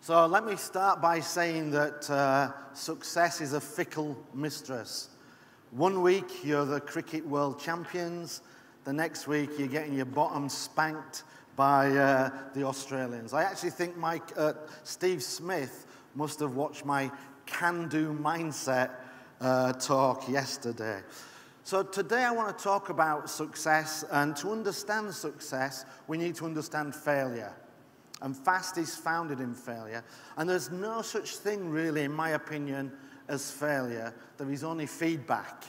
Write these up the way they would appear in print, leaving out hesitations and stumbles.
So let me start by saying that success is a fickle mistress. One week you're the cricket world champions, the next week you're getting your bottom spanked by the Australians. I actually think Steve Smith must have watched my can-do mindset talk yesterday. So today I want to talk about success, and to understand success, we need to understand failure. And FAST is founded in failure. And there's no such thing, really, in my opinion, as failure. There is only feedback.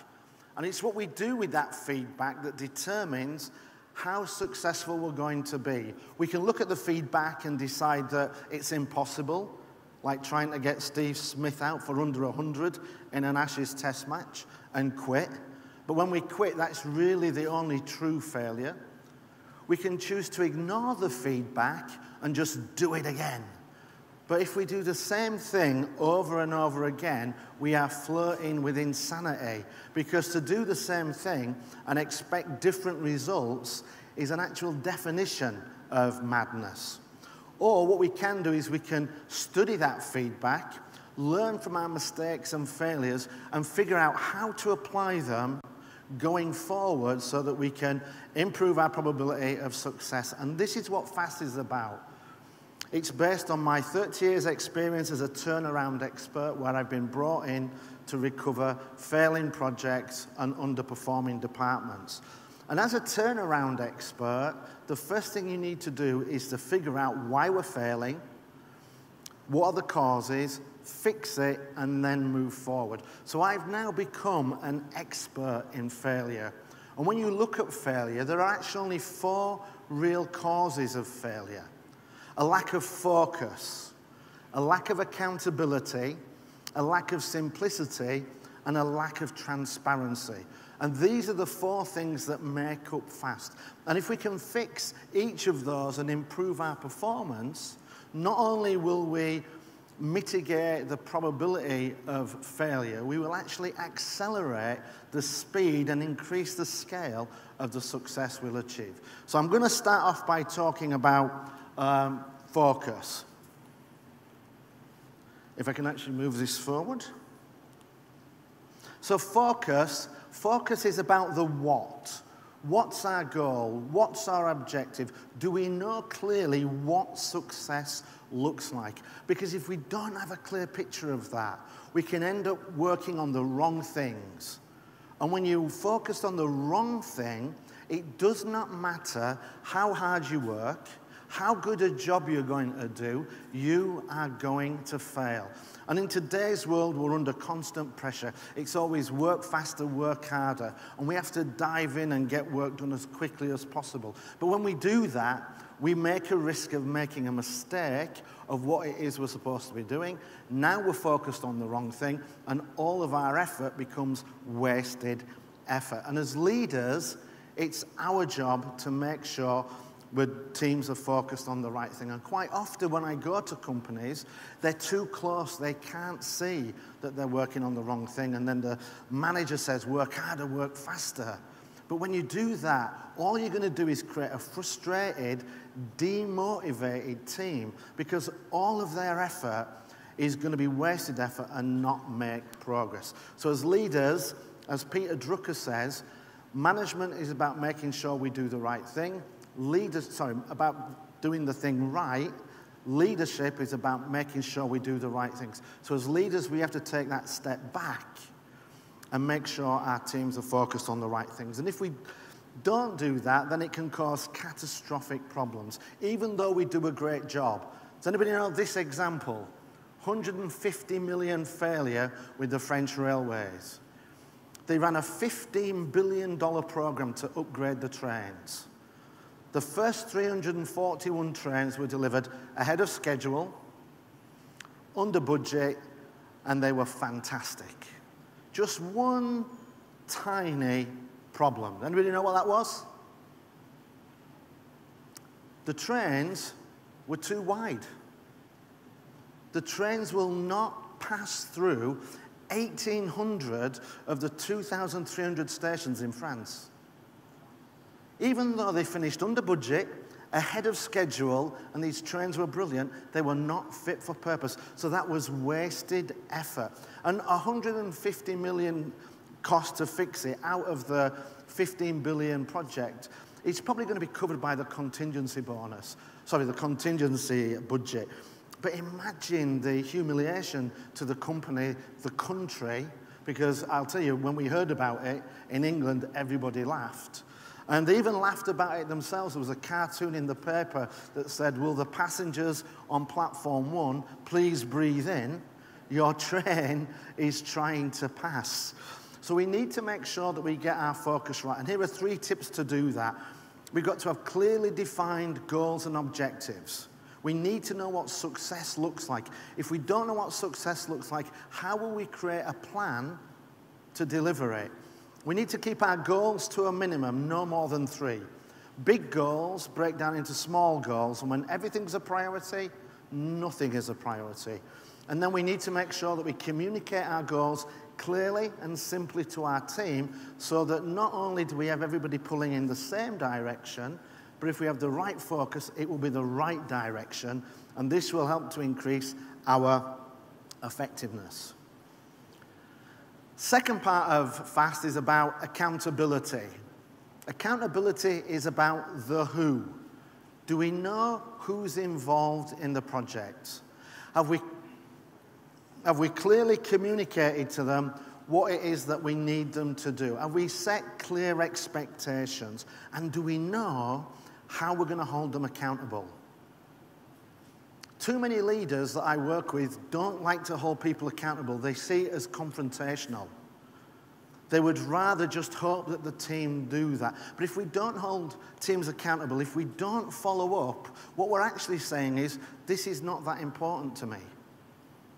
And it's what we do with that feedback that determines how successful we're going to be. We can look at the feedback and decide that it's impossible, like trying to get Steve Smith out for under 100 in an Ashes Test match and quit. But when we quit, that's really the only true failure. We can choose to ignore the feedback and just do it again. But if we do the same thing over and over again, we are flirting with insanity. Because to do the same thing and expect different results is an actual definition of madness. Or what we can do is we can study that feedback, learn from our mistakes and failures, and figure out how to apply them going forward so that we can improve our probability of success. And this is what FAST is about. It's based on my 30 years experience as a turnaround expert, where I've been brought in to recover failing projects and underperforming departments. And as a turnaround expert, the first thing you need to do is to figure out why we're failing, what are the causes, fix it, and then move forward. So I've now become an expert in failure. And when you look at failure, there are actually only 4 real causes of failure. A lack of focus, a lack of accountability, a lack of simplicity, and a lack of transparency. And these are the 4 things that make up FAST. And if we can fix each of those and improve our performance, not only will we mitigate the probability of failure, we will actually accelerate the speed and increase the scale of the success we'll achieve. So I'm going to start off by talking about focus. If I can actually move this forward. So focus is about the what. What's our goal? What's our objective? Do we know clearly what success looks like? Because if we don't have a clear picture of that, we can end up working on the wrong things. And when you focus on the wrong thing, it does not matter how hard you work, how good a job you're going to do, you are going to fail. And in today's world, we're under constant pressure. It's always work faster, work harder. And we have to dive in and get work done as quickly as possible. But when we do that, we make a risk of making a mistake of what it is we're supposed to be doing. Now we're focused on the wrong thing, and all of our effort becomes wasted effort. And as leaders, it's our job to make sure teams are focused on the right thing. And quite often when I go to companies, they're too close. They can't see that they're working on the wrong thing. And then the manager says, work harder, work faster. But when you do that, all you're going to do is create a frustrated, demotivated team, because all of their effort is going to be wasted effort and not make progress. So as leaders, as Peter Drucker says, management is about making sure we do the right thing. About doing the thing right. Leadership is about making sure we do the right things. So as leaders, we have to take that step back and make sure our teams are focused on the right things. And if we don't do that, then it can cause catastrophic problems, even though we do a great job. Does anybody know this example? 150 million failure with the French railways. They ran a $15 billion program to upgrade the trains. The first 341 trains were delivered ahead of schedule, under budget, and they were fantastic. Just one tiny problem. Anybody know what that was? The trains were too wide. The trains will not pass through 1,800 of the 2,300 stations in France. Even though they finished under budget, ahead of schedule, and these trains were brilliant. They were not fit for purpose. So that was wasted effort. And 150 million cost to fix it out of the 15 billion project, it's probably going to be covered by the contingency bonus. Sorry, the contingency budget. But imagine the humiliation to the company, the country, because I'll tell you, when we heard about it in England, everybody laughed. And they even laughed about it themselves. There was a cartoon in the paper that said, will the passengers on platform 1 please breathe in? Your train is trying to pass. So we need to make sure that we get our focus right. And here are 3 tips to do that. We've got to have clearly defined goals and objectives. We need to know what success looks like. If we don't know what success looks like, how will we create a plan to deliver it? We need to keep our goals to a minimum, no more than 3. Big goals break down into small goals, and when everything's a priority, nothing is a priority. And then we need to make sure that we communicate our goals clearly and simply to our team so that not only do we have everybody pulling in the same direction, but if we have the right focus, it will be the right direction, and this will help to increase our effectiveness. Second part of FAST is about accountability. Accountability is about the who. Do we know who's involved in the project? Have we clearly communicated to them what it is that we need them to do? Have we set clear expectations? And do we know how we're going to hold them accountable? Too many leaders that I work with don't like to hold people accountable. They see it as confrontational. They would rather just hope that the team do that. But if we don't hold teams accountable, if we don't follow up, what we're actually saying is, this is not that important to me.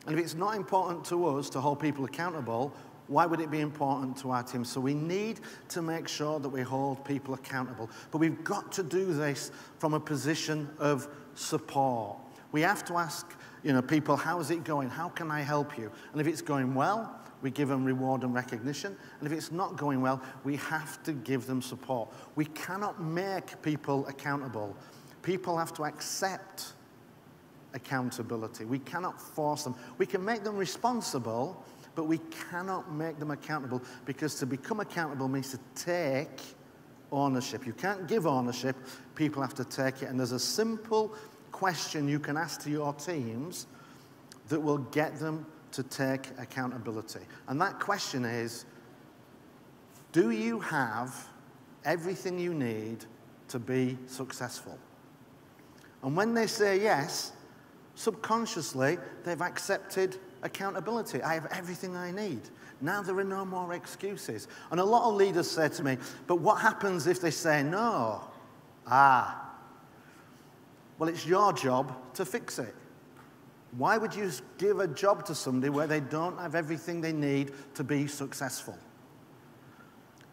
And if it's not important to us to hold people accountable, why would it be important to our team? So we need to make sure that we hold people accountable. But we've got to do this from a position of support. We have to ask, people, how's it going? How can I help you? And if it's going well, we give them reward and recognition. And if it's not going well, we have to give them support. We cannot make people accountable. People have to accept accountability. We cannot force them. We can make them responsible, but we cannot make them accountable, because to become accountable means to take ownership. You can't give ownership, people have to take it. And there's a simple question you can ask to your teams that will get them to take accountability. And that question is, do you have everything you need to be successful? And when they say yes, subconsciously, they've accepted accountability. I have everything I need. Now there are no more excuses. And a lot of leaders say to me, but what happens if they say no? Well, it's your job to fix it. Why would you give a job to somebody where they don't have everything they need to be successful?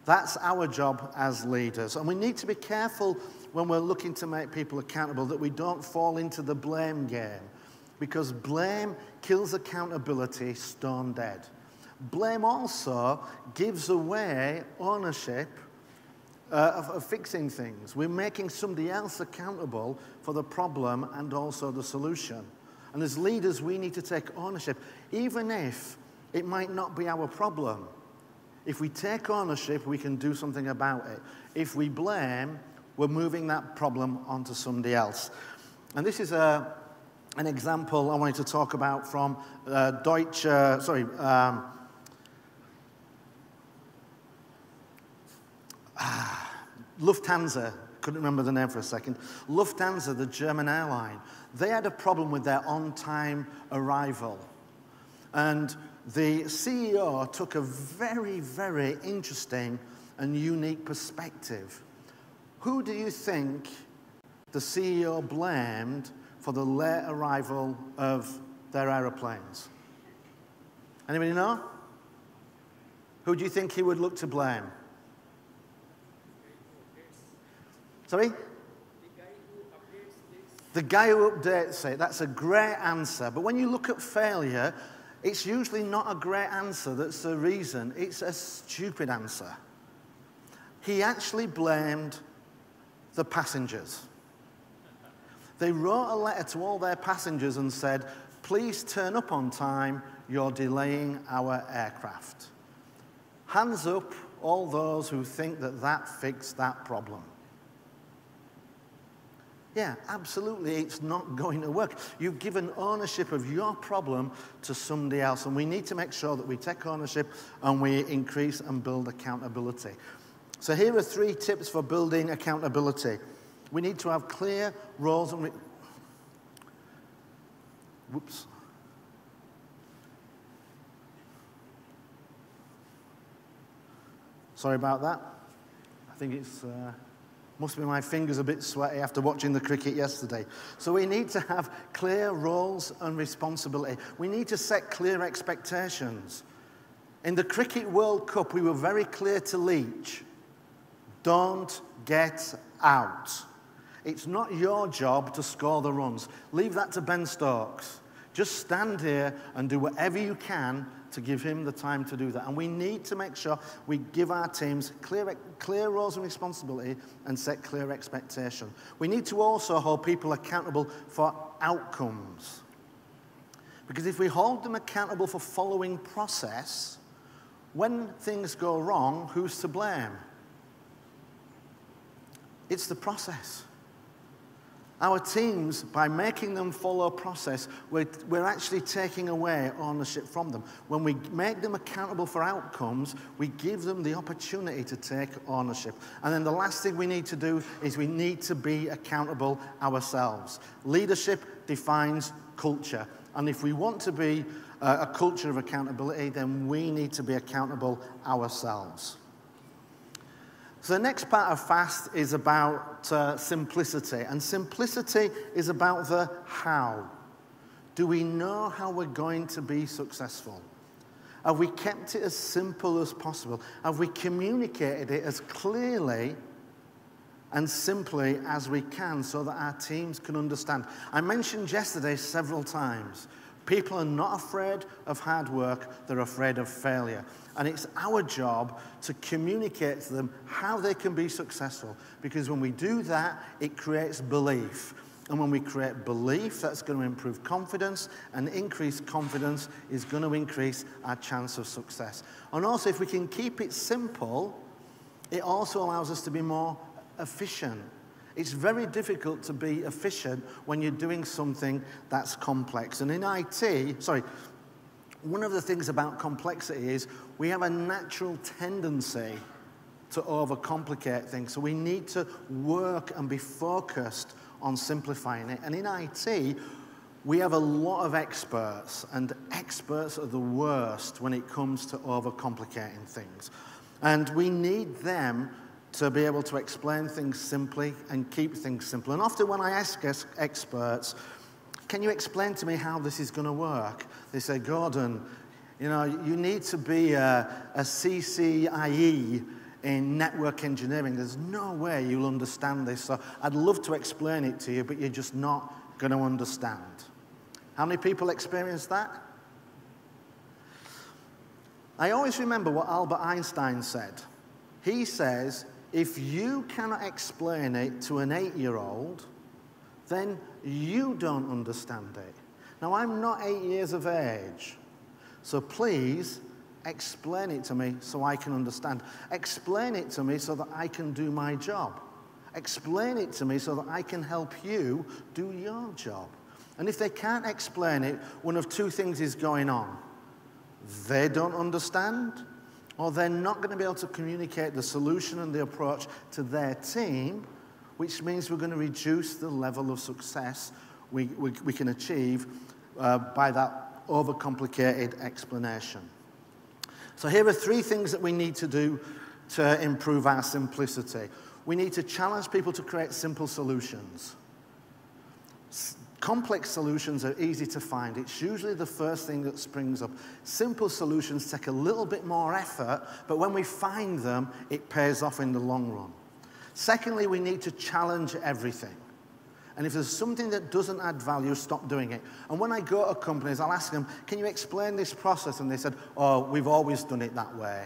That's our job as leaders. And we need to be careful when we're looking to make people accountable that we don't fall into the blame game, because blame kills accountability stone dead. Blame also gives away ownership of fixing things. We're making somebody else accountable for the problem and also the solution. And as leaders, we need to take ownership, even if it might not be our problem. If we take ownership, we can do something about it. If we blame, we're moving that problem onto somebody else. And this is an example I wanted to talk about from Lufthansa. Couldn't remember the name for a second. Lufthansa, the German airline, they had a problem with their on-time arrival. And the CEO took a very, very interesting and unique perspective. Who do you think the CEO blamed for the late arrival of their aeroplanes? Anybody know? Who do you think he would look to blame? Sorry? The guy who updates it. That's a great answer. But when you look at failure, it's usually not a great answer that's the reason. It's a stupid answer. He actually blamed the passengers. They wrote a letter to all their passengers and said, please turn up on time, you're delaying our aircraft. Hands up all those who think that that fixed that problem. Yeah, absolutely, it's not going to work. You've given ownership of your problem to somebody else, and we need to make sure that we take ownership and we increase and build accountability. So here are 3 tips for building accountability. We need to have clear roles and... Whoops. Sorry about that. I think it's... Must be my fingers a bit sweaty after watching the cricket yesterday. So we need to have clear roles and responsibility. We need to set clear expectations. In the Cricket World Cup, we were very clear to Leach. Don't get out. It's not your job to score the runs. Leave that to Ben Stokes. Just stand here and do whatever you can to give him the time to do that. And we need to make sure we give our teams clear roles and responsibility and set clear expectation. We need to also hold people accountable for outcomes. Because if we hold them accountable for following process, when things go wrong, who's to blame? It's the process. Our teams, by making them follow process, we're actually taking away ownership from them. When we make them accountable for outcomes, we give them the opportunity to take ownership. And then the last thing we need to do is we need to be accountable ourselves. Leadership defines culture. And if we want to be a culture of accountability, then we need to be accountable ourselves. So the next part of FAST is about simplicity. And simplicity is about the how. Do we know how we're going to be successful? Have we kept it as simple as possible? Have we communicated it as clearly and simply as we can so that our teams can understand? I mentioned yesterday several times, people are not afraid of hard work, they're afraid of failure. And it's our job to communicate to them how they can be successful. Because when we do that, it creates belief. And when we create belief, that's going to improve confidence. And increased confidence is going to increase our chance of success. And also, if we can keep it simple, it also allows us to be more efficient. It's very difficult to be efficient when you're doing something that's complex. And in one of the things about complexity is we have a natural tendency to overcomplicate things. So we need to work and be focused on simplifying it. And in IT, we have a lot of experts, and experts are the worst when it comes to overcomplicating things. And we need them to be able to explain things simply and keep things simple. And often when I ask experts, can you explain to me how this is going to work? They say, Gordon, you know, you need to be a CCIE in network engineering. There's no way you'll understand this. So I'd love to explain it to you, but you're just not going to understand. How many people experience that? I always remember what Albert Einstein said. He says, if you cannot explain it to an 8-year-old, then you don't understand it. Now, I'm not 8 years of age, so please explain it to me so I can understand. Explain it to me so that I can do my job. Explain it to me so that I can help you do your job. And if they can't explain it, one of 2 things is going on. They don't understand, or they're not going to be able to communicate the solution and the approach to their team, which means we're going to reduce the level of success we can achieve by that overcomplicated explanation. So here are 3 things that we need to do to improve our simplicity. We need to challenge people to create simple solutions. Complex solutions are easy to find. It's usually the first thing that springs up. Simple solutions take a little bit more effort, but when we find them, it pays off in the long run. Secondly, we need to challenge everything. And if there's something that doesn't add value, stop doing it. And when I go to companies, I'll ask them, can you explain this process? And they said, oh, we've always done it that way.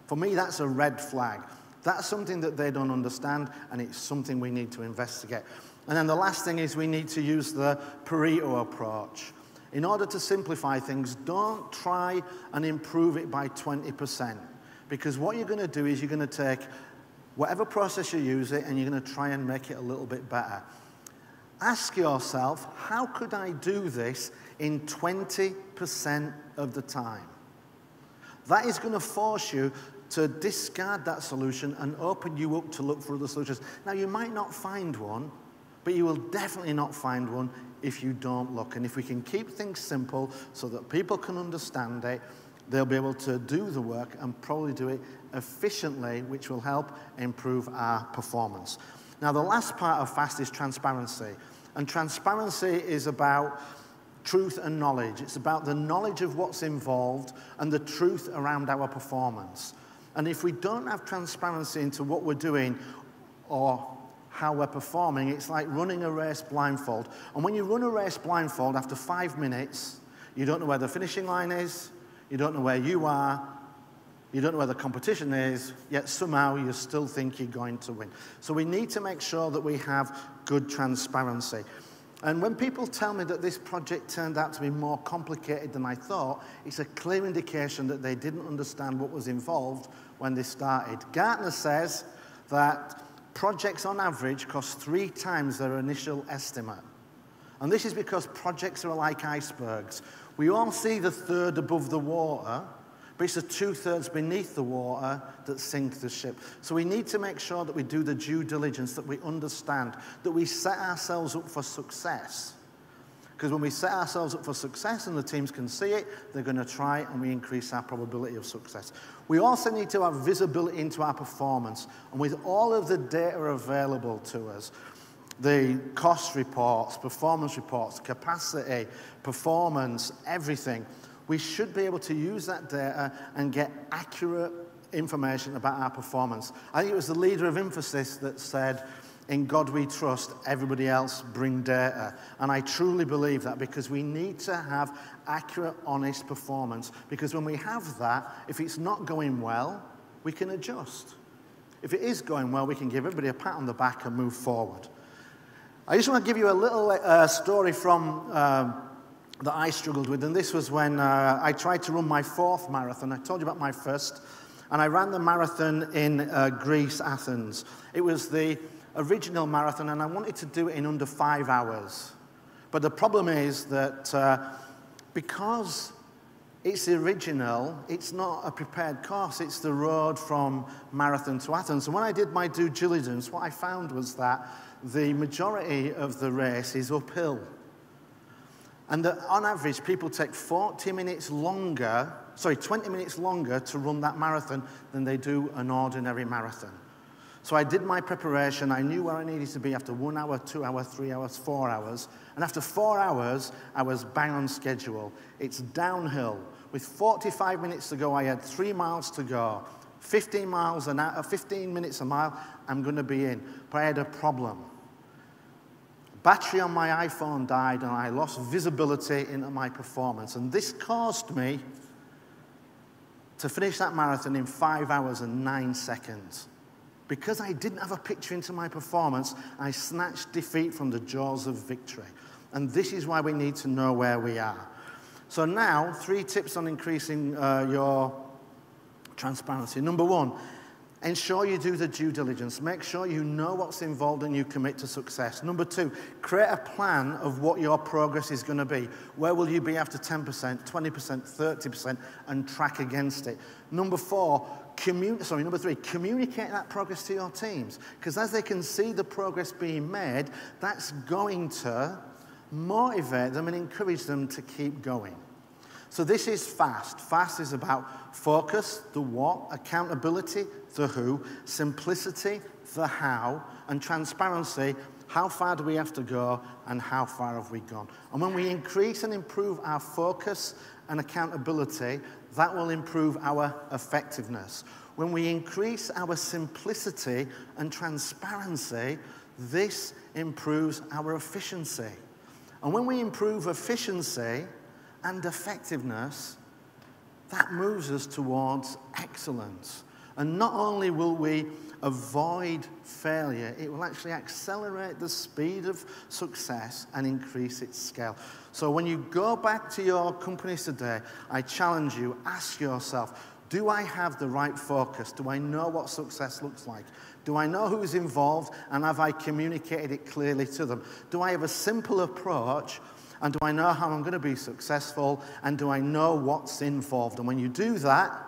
For me, that's a red flag. That's something that they don't understand, and it's something we need to investigate. And then the last thing is we need to use the Pareto approach. In order to simplify things, don't try and improve it by 20%. Because what you're going to do is you're going to take whatever process you use it and you're going to try and make it a little bit better. Ask yourself, how could I do this in 20% of the time? That is going to force you to discard that solution and open you up to look for other solutions. Now, you might not find one, but you will definitely not find one if you don't look. And if we can keep things simple so that people can understand it, they'll be able to do the work and probably do it efficiently, which will help improve our performance. Now, the last part of FAST is transparency. And transparency is about truth and knowledge. It's about the knowledge of what's involved and the truth around our performance. And if we don't have transparency into what we're doing or how we're performing, it's like running a race blindfold. And when you run a race blindfold, after 5 minutes, you don't know where the finishing line is, you don't know where you are, you don't know where the competition is, yet somehow you still think you're going to win. So we need to make sure that we have good transparency. And when people tell me that this project turned out to be more complicated than I thought, it's a clear indication that they didn't understand what was involved when they started. Gartner says that projects on average cost 3 times their initial estimate. And this is because projects are like icebergs. We all see the third above the water, but it's the 2/3 beneath the water that sink the ship. So we need to make sure that we do the due diligence, that we understand, that we set ourselves up for success. Because when we set ourselves up for success and the teams can see it, they're going to try and we increase our probability of success. We also need to have visibility into our performance. And with all of the data available to us, the cost reports, performance reports, capacity, performance, everything, we should be able to use that data and get accurate information about our performance. I think it was the leader of Infosys that said, "In God we trust, everybody else bring data." And I truly believe that, because we need to have accurate, honest performance. Because when we have that, if it's not going well, we can adjust. If it is going well, we can give everybody a pat on the back and move forward. I just want to give you a little story from that I struggled with, and this was when I tried to run my 4th marathon. I told you about my first, and I ran the marathon in Greece, Athens. It was the original marathon, and I wanted to do it in under 5 hours. But the problem is that because it's the original, it's not a prepared course, it's the road from Marathon to Athens. And when I did my due diligence, what I found was that the majority of the race is uphill. And that on average, people take 20 minutes longer to run that marathon than they do an ordinary marathon. So I did my preparation. I knew where I needed to be after 1 hour, 2 hours, 3 hours, 4 hours. And after 4 hours, I was bang on schedule. It's downhill. With 45 minutes to go, I had 3 miles to go. 15 minutes a mile, I'm going to be in. But I had a problem. Battery on my iPhone died, and I lost visibility into my performance. And this caused me to finish that marathon in 5 hours and 9 seconds. Because I didn't have a picture into my performance, I snatched defeat from the jaws of victory. And this is why we need to know where we are. So now, 3 tips on increasing your transparency. Number 1, ensure you do the due diligence. Make sure you know what's involved and you commit to success. Number 2, create a plan of what your progress is going to be. Where will you be after 10%, 20%, 30%, and track against it. Number 3, communicate that progress to your teams. Because as they can see the progress being made, that's going to motivate them and encourage them to keep going. So this is FAST. FAST is about focus, the what, accountability, the who, simplicity, the how, and transparency, how far do we have to go and how far have we gone. And when we increase and improve our focus and accountability, that will improve our effectiveness. When we increase our simplicity and transparency, this improves our efficiency. And when we improve efficiency and effectiveness, that moves us towards excellence. And not only will we avoid failure, it will actually accelerate the speed of success and increase its scale. So when you go back to your companies today, I challenge you, ask yourself, do I have the right focus? Do I know what success looks like? Do I know who's involved, and have I communicated it clearly to them? Do I have a simple approach, and do I know how I'm going to be successful, and do I know what's involved? And when you do that,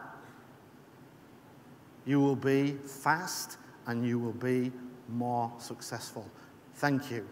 you will be fast and you will be more successful. Thank you.